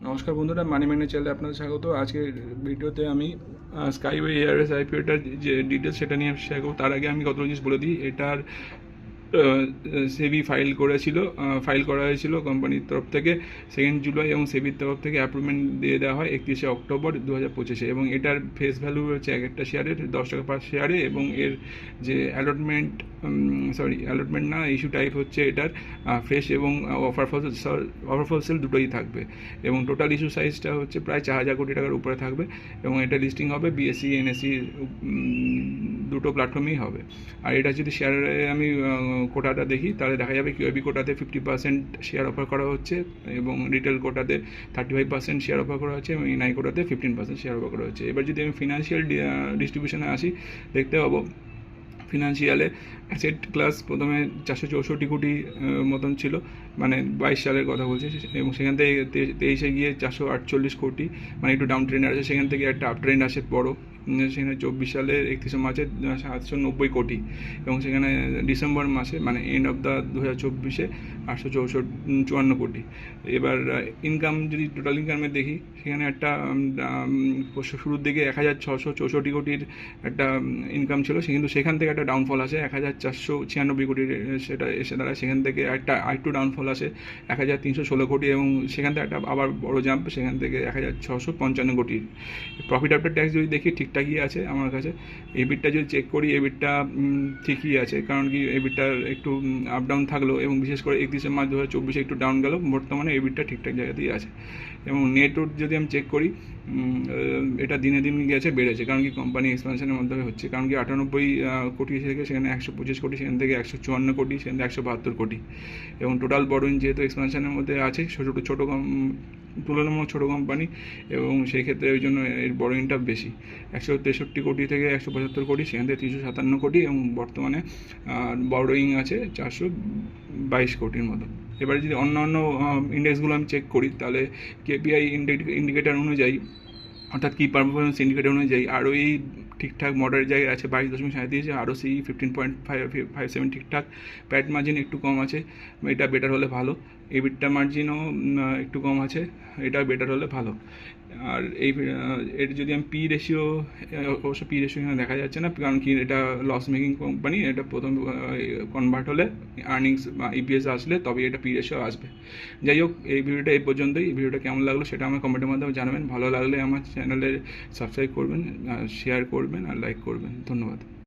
নমস্কার বন্ধুরা, money magnet চ্যানেলে আপনাদের স্বাগত। আজকের ভিডিওতে আমি স্কাইওয়ে এয়ারওয়েজ আইপিওটার যে ডিটেলস সেটা নিয়ে শেয়ার করব। তার আগে আমি কত জিনিস বলে দিই। এটার সেবি ফাইল করা হয়েছিল কোম্পানির তরফ থেকে 2 জুলাই এবং সেবির তরফ থেকে অ্যাপ্রুভমেন্ট দিয়ে দেওয়া হয় 31 অক্টোবর 2025-এ। এবং এটার ফেস ভ্যালু হচ্ছে এক একটা শেয়ারের 10 টাকা পার শেয়ারে। এবং এর যে অ্যালটমেন্ট না, ইস্যু টাইপ হচ্ছে এটার ফ্রেশ এবং অফার সেল দুটোই থাকবে। এবং টোটাল ইস্যু সাইজটা হচ্ছে প্রায় 4000 কোটি টাকার উপরে থাকবে। এবং এটা লিস্টিং হবে বিএসসি এনএসসি দুটো প্ল্যাটফর্মেই হবে। আর এটা যদি শেয়ারে আমি কোটাটা দেখি, তাহলে দেখা যাবে কিউআইবি কোটাতে 50% শেয়ার অফার করা হচ্ছে, এবং রিটেল কোটাতে 35% শেয়ার অফার করা হচ্ছে, এবং এনআই কোটাতে 15% শেয়ার অফার করা হচ্ছে। এবার যদি আমি ফিনান্সিয়াল ডিস্ট্রিবিউশনে আসি, দেখতে পাবো ফিনান্সিয়ালে অ্যাসেট ক্লাস প্রথমে 464 কোটি মতন ছিল, মানে 22 সালের কথা বলছি। এবং সেখান থেকে 23-এ গিয়ে 448 কোটি, মানে একটু ডাউন ট্রেন্ড আছে। সেখান থেকে একটা আপ ট্রেন্ড আসে বড়, সেখানে 24 সালের 31 মার্চে 790 কোটি। এবং সেখানে ডিসেম্বর মাসে, মানে এন্ড অফ দ্য 2024-এ 854 কোটি। এবার ইনকাম যদি টোটাল ইনকামে দেখি, সেখানে একটা শুরুর দিকে 1664 কোটির একটা ইনকাম ছিল, কিন্তু সেখান থেকে একটা ডাউনফল আসে 1496 কোটির, সেটা এসে দাঁড়ায়। সেখান থেকে একটা আরেকটু ডাউনফল আসে 1316 কোটি, এবং সেখান থেকে একটা আবার বড় জাম্প, সেখান থেকে 1655 কোটি। প্রফিট আফটার ট্যাক্স যদি দেখি, ঠিকঠাকই আছে আমার কাছে। এবিটটা যদি চেক করি, এবিটটা ঠিকই আছে, কারণ কি এবিটটার একটু আপ ডাউন থাকলো, এবং বিশেষ করে 31 মার্চ 2024-এ একটু ডাউন গেল। বর্তমানে এবিটটা ঠিকঠাক জায়গাতেই আছে। এবং নেটওয়ার্থ যদি আমি চেক করি, এটা দিনে দিন গেছে, বেড়েছে, কারণ কি কোম্পানি এক্সপানশনের মাধ্যমে হচ্ছে। কারণ কি 98 কোটি থেকে সেখানে 125 কোটি, সেখান থেকে 154 কোটি, সেখান থেকে 172 কোটি। এবং টোটাল বড়োইং যেহেতু এক্সপানশনের মধ্যে আছে, ছোটো তুলনামূলক ছোটো কোম্পানি, এবং সেই ক্ষেত্রে ওই জন্য এর বড়োইংটা বেশি। 163 কোটি থেকে 175 কোটি, সেখান থেকে 357 কোটি, এবং বর্তমানে বড়োইং আছে 422 কোটির মতো। এবারে যদি অন্যান্য ইন্ডেক্সগুলো আমি চেক করি, তাহলে কেপিআই ইন্ডিকেটার অনুযায়ী, অর্থাৎ কি পারফরমেন্স ইন্ডিকেটার অনুযায়ী আরওই ঠিকঠাক মডারেট জায়গায় আছে 22.37, আরওসি 15.57 ঠিকঠাক। প্যাট মার্জিন একটু কম আছে, এটা বেটার হলে ভালো। এবিটটা মার্জিনও একটু কম আছে, এটা বেটার হলে ভালো। আর এর যদি আমি অবশ্য পি রেশিও এখানে দেখা যাচ্ছে না, কারণ কি এটা লস মেকিং কোম্পানি। এটা প্রথম কনভার্ট হলে, আর্নিংস বা ইপিএস আসলে, তবে এটা পি রেশিও আসবে। যাই হোক, এই ভিডিওটা এই পর্যন্তই। এই ভিডিওটা কেমন লাগলো সেটা আমার কমেন্টের মাধ্যমে জানাবেন। ভালো লাগলে আমার চ্যানেলে সাবস্ক্রাইব করবেন, শেয়ার করবেন আর লাইক করবেন। ধন্যবাদ।